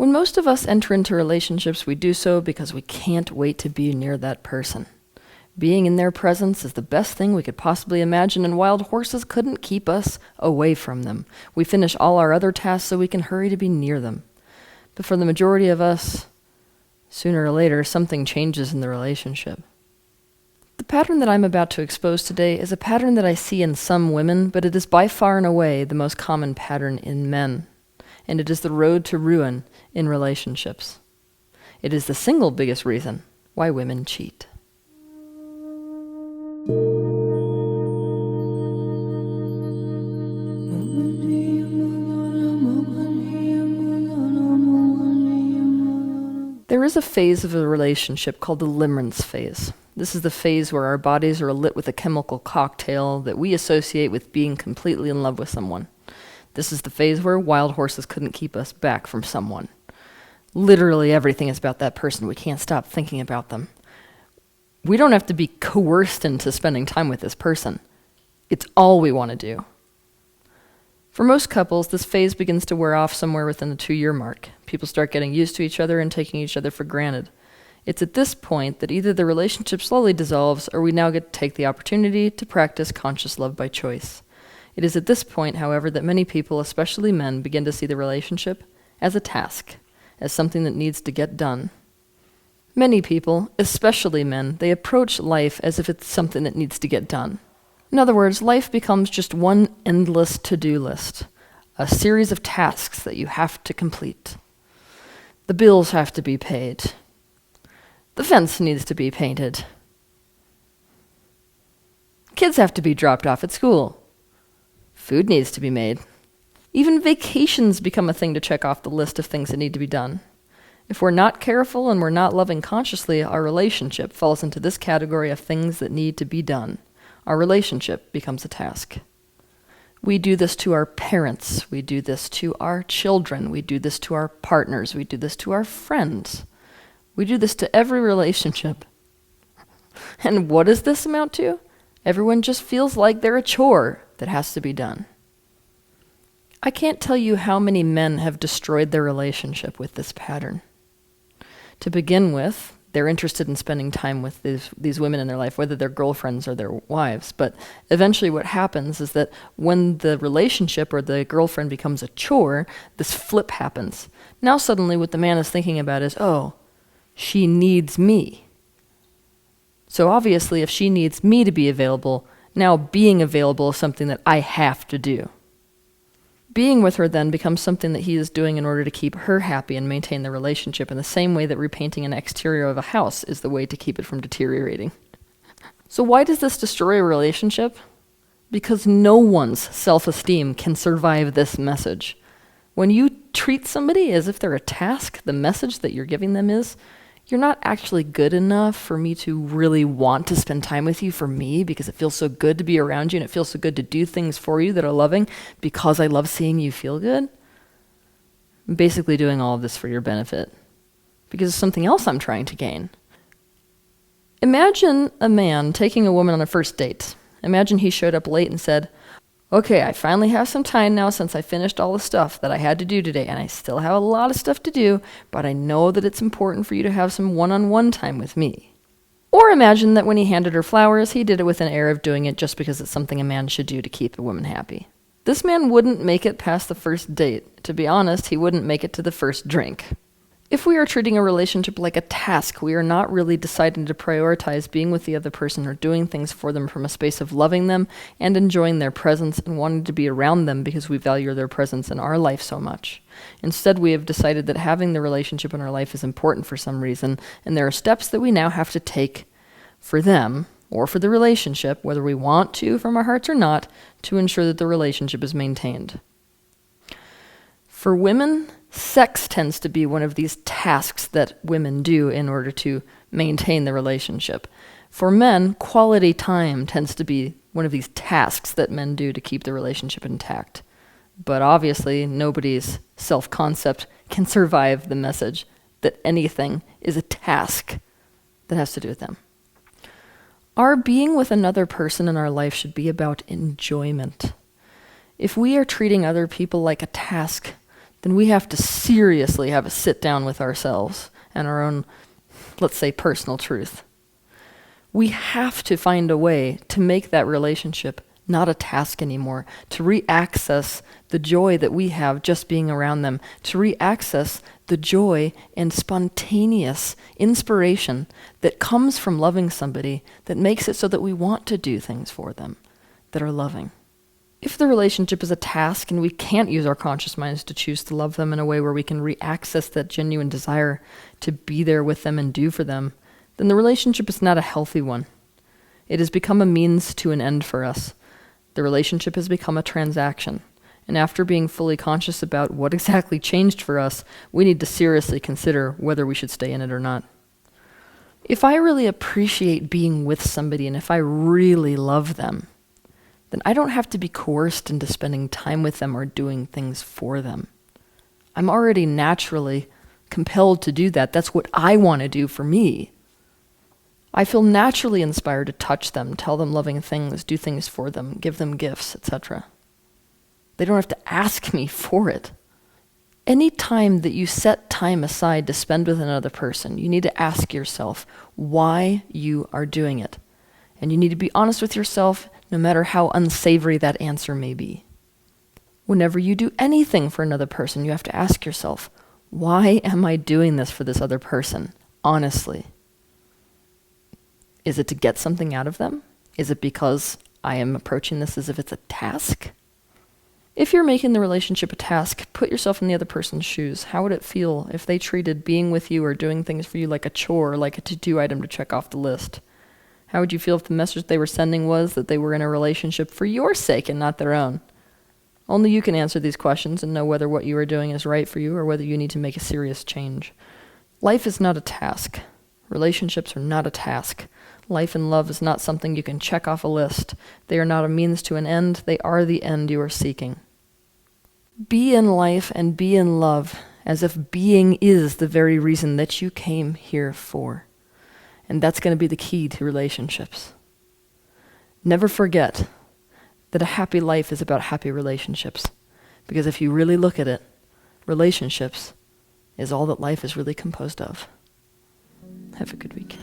When most of us enter into relationships, we do so because we can't wait to be near that person. Being in their presence is the best thing we could possibly imagine, and wild horses couldn't keep us away from them. We finish all our other tasks so we can hurry to be near them. But for the majority of us, sooner or later, something changes in the relationship. The pattern that I'm about to expose today is a pattern that I see in some women, but it is by far and away the most common pattern in men. And it is the road to ruin in relationships. It is the single biggest reason why women cheat. There is a phase of a relationship called the limerence phase. This is the phase where our bodies are lit with a chemical cocktail that we associate with being completely in love with someone. This is the phase where wild horses couldn't keep us back from someone. Literally everything is about that person. We can't stop thinking about them. We don't have to be coerced into spending time with this person. It's all we want to do. For most couples, this phase begins to wear off somewhere within the 2-year mark. People start getting used to each other and taking each other for granted. It's at this point that either the relationship slowly dissolves or we now get to take the opportunity to practice conscious love by choice. It is at this point, however, that many people, especially men, begin to see the relationship as a task, as something that needs to get done. Many people, especially men, they approach life as if it's something that needs to get done. In other words, life becomes just one endless to-do list, a series of tasks that you have to complete. The bills have to be paid. The fence needs to be painted. Kids have to be dropped off at school. Food needs to be made. Even vacations become a thing to check off the list of things that need to be done. If we're not careful and we're not loving consciously, our relationship falls into this category of things that need to be done. Our relationship becomes a task. We do this to our parents. We do this to our children. We do this to our partners. We do this to our friends. We do this to every relationship. And what does this amount to? Everyone just feels like they're a chore that has to be done. I can't tell you how many men have destroyed their relationship with this pattern. To begin with, they're interested in spending time with these women in their life, whether they're girlfriends or their wives. But eventually what happens is that when the relationship or the girlfriend becomes a chore, this flip happens. Now suddenly what the man is thinking about is, oh, she needs me. So obviously if she needs me to be available, now being available is something that I have to do. Being with her then becomes something that he is doing in order to keep her happy and maintain the relationship in the same way that repainting an exterior of a house is the way to keep it from deteriorating. So why does this destroy a relationship? Because no one's self-esteem can survive this message. When you treat somebody as if they're a task, the message that you're giving them is, you're not actually good enough for me to really want to spend time with you for me because it feels so good to be around you and it feels so good to do things for you that are loving because I love seeing you feel good. I'm basically doing all of this for your benefit because it's something else I'm trying to gain. Imagine a man taking a woman on a first date. Imagine he showed up late and said, okay, I finally have some time now since I finished all the stuff that I had to do today, and I still have a lot of stuff to do, but I know that it's important for you to have some one-on-one time with me. Or imagine that when he handed her flowers, he did it with an air of doing it just because it's something a man should do to keep a woman happy. This man wouldn't make it past the first date. To be honest, he wouldn't make it to the first drink. If we are treating a relationship like a task, we are not really deciding to prioritize being with the other person or doing things for them from a space of loving them and enjoying their presence and wanting to be around them because we value their presence in our life so much. Instead, we have decided that having the relationship in our life is important for some reason, and there are steps that we now have to take for them or for the relationship, whether we want to from our hearts or not, to ensure that the relationship is maintained. For women, sex tends to be one of these tasks that women do in order to maintain the relationship. For men, quality time tends to be one of these tasks that men do to keep the relationship intact. But obviously, nobody's self-concept can survive the message that anything is a task that has to do with them. Our being with another person in our life should be about enjoyment. If we are treating other people like a task, then we have to seriously have a sit down with ourselves and our own, let's say, personal truth. We have to find a way to make that relationship not a task anymore, to re-access the joy that we have just being around them, to re-access the joy and spontaneous inspiration that comes from loving somebody, that makes it so that we want to do things for them that are loving. If the relationship is a task and we can't use our conscious minds to choose to love them in a way where we can re-access that genuine desire to be there with them and do for them, then the relationship is not a healthy one. It has become a means to an end for us. The relationship has become a transaction. And after being fully conscious about what exactly changed for us, we need to seriously consider whether we should stay in it or not. If I really appreciate being with somebody and if I really love them, then I don't have to be coerced into spending time with them or doing things for them. I'm already naturally compelled to do that. That's what I want to do for me. I feel naturally inspired to touch them, tell them loving things, do things for them, give them gifts, etc. They don't have to ask me for it. Any time that you set time aside to spend with another person, you need to ask yourself why you are doing it. And you need to be honest with yourself, no matter how unsavory that answer may be. Whenever you do anything for another person, you have to ask yourself, why am I doing this for this other person? Honestly. Is it to get something out of them? Is it because I am approaching this as if it's a task? If you're making the relationship a task, put yourself in the other person's shoes. How would it feel if they treated being with you or doing things for you like a chore, like a to-do item to check off the list? How would you feel if the message they were sending was that they were in a relationship for your sake and not their own? Only you can answer these questions and know whether what you are doing is right for you or whether you need to make a serious change. Life is not a task. Relationships are not a task. Life and love is not something you can check off a list. They are not a means to an end. They are the end you are seeking. Be in life and be in love as if being is the very reason that you came here for. And that's going to be the key to relationships. Never forget that a happy life is about happy relationships. Because if you really look at it, relationships is all that life is really composed of. Have a good week.